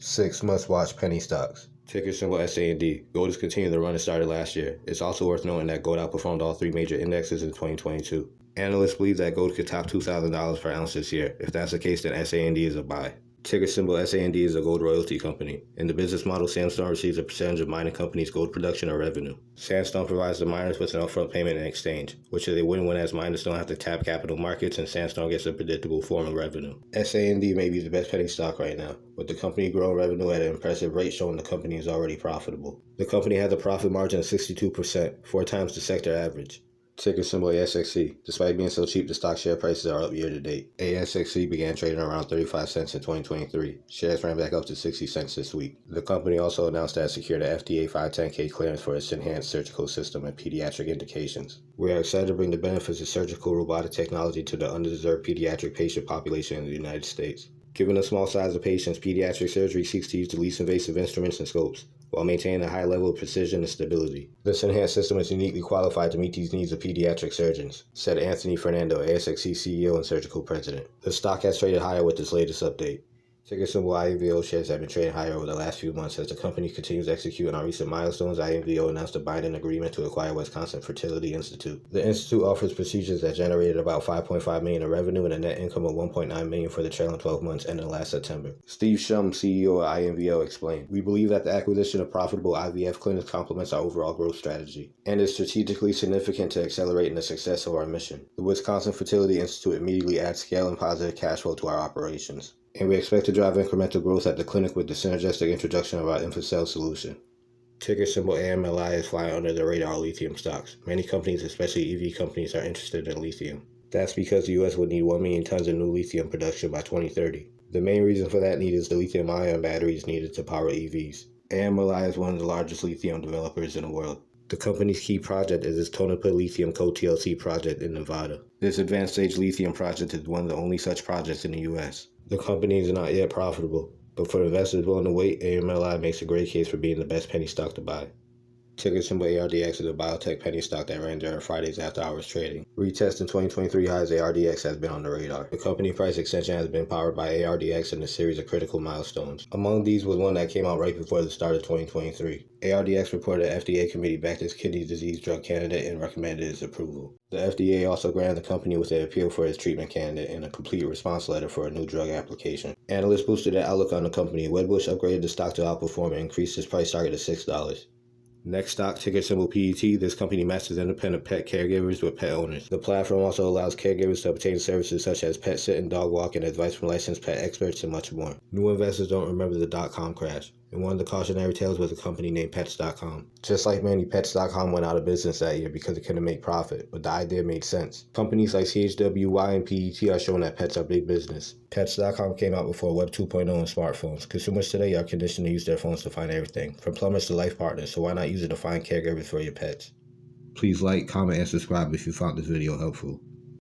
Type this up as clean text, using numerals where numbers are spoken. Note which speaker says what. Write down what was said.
Speaker 1: 6 must-watch penny stocks. Ticker symbol SAND. Gold is continuing the run it started last year. It's also worth noting that gold outperformed all three major indexes in 2022. Analysts believe that gold could top $2,000 per ounce this year. If that's the case, then SAND is a buy. Ticker symbol SAND is a gold royalty company. In the business model, Sandstone receives a percentage of mining companies' gold production or revenue. Sandstone provides the miners with an upfront payment in exchange, which is a win-win as miners don't have to tap capital markets and Sandstone gets a predictable form of revenue. SAND may be the best penny stock right now, with the company growing revenue at an impressive rate showing the company is already profitable. The company has a profit margin of 62%, 4 times the sector average. Ticker symbol ASXC. Despite being so cheap, the stock share prices are up year to date. ASXC began trading around 35 cents in 2023. Shares ran back up to 60 cents this week. The company also announced that it secured a FDA 510K clearance for its enhanced surgical system and pediatric indications. We are excited to bring the benefits of surgical robotic technology to the underserved pediatric patient population in the United States. Given the small size of patients, pediatric surgery seeks to use the least invasive instruments and scopes, while maintaining a high level of precision and stability. This enhanced system is uniquely qualified to meet these needs of pediatric surgeons, said Anthony Fernando, ASXC CEO and surgical president. The stock has traded higher with this latest update. Ticker symbol IMVU shares have been trading higher over the last few months as the company continues executing on recent milestones. IMVU announced a binding agreement to acquire Wisconsin Fertility Institute. The institute offers procedures that generated about $5.5 million in revenue and a net income of $1.9 million for the trailing 12 months ending last September. Steve Shum, CEO of IMVU, explained, "We believe that the acquisition of profitable IVF clinics complements our overall growth strategy and is strategically significant to accelerating the success of our mission. The Wisconsin Fertility Institute immediately adds scale and positive cash flow to our operations, and we expect to drive incremental growth at the clinic with the synergistic introduction of our InfoCell solution." Ticker symbol AMLI is flying under the radar lithium stocks. Many companies, especially EV companies, are interested in lithium. That's because the U.S. would need 1 million tons of new lithium production by 2030. The main reason for that need is the lithium-ion batteries needed to power EVs. AMLI is one of the largest lithium developers in the world. The company's key project is its Tonopah Lithium Co. TLC project in Nevada. This advanced stage lithium project is one of the only such projects in the U.S. The company is not yet profitable, but for investors willing to wait, AMLI makes a great case for being the best penny stock to buy. Ticker symbol ARDX is a biotech penny stock that ran during Friday's after-hours trading. Retesting 2023 highs, ARDX has been on the radar. The company price extension has been powered by ARDX and a series of critical milestones. Among these was one that came out right before the start of 2023. ARDX reported an FDA committee backed its kidney disease drug candidate and recommended its approval. The FDA also granted the company with an appeal for its treatment candidate and a complete response letter for a new drug application. Analysts boosted their outlook on the company. Wedbush upgraded the stock to outperform and increased its price target to $6. Next stock, ticker symbol PET. This company matches independent pet caregivers with pet owners. The platform also allows caregivers to obtain services such as pet sitting, dog walking, advice from licensed pet experts, and much more. New investors don't remember the dot-com crash, and one of the cautionary tales was a company named Pets.com. Just like many, Pets.com went out of business that year because it couldn't make profit, but the idea made sense. Companies like CHWY and PET are showing that pets are big business. Pets.com came out before Web 2.0 and smartphones. Consumers today are conditioned to use their phones to find everything, from plumbers to life partners, so why not use it to find caregivers for your pets? Please like, comment, and subscribe if you found this video helpful.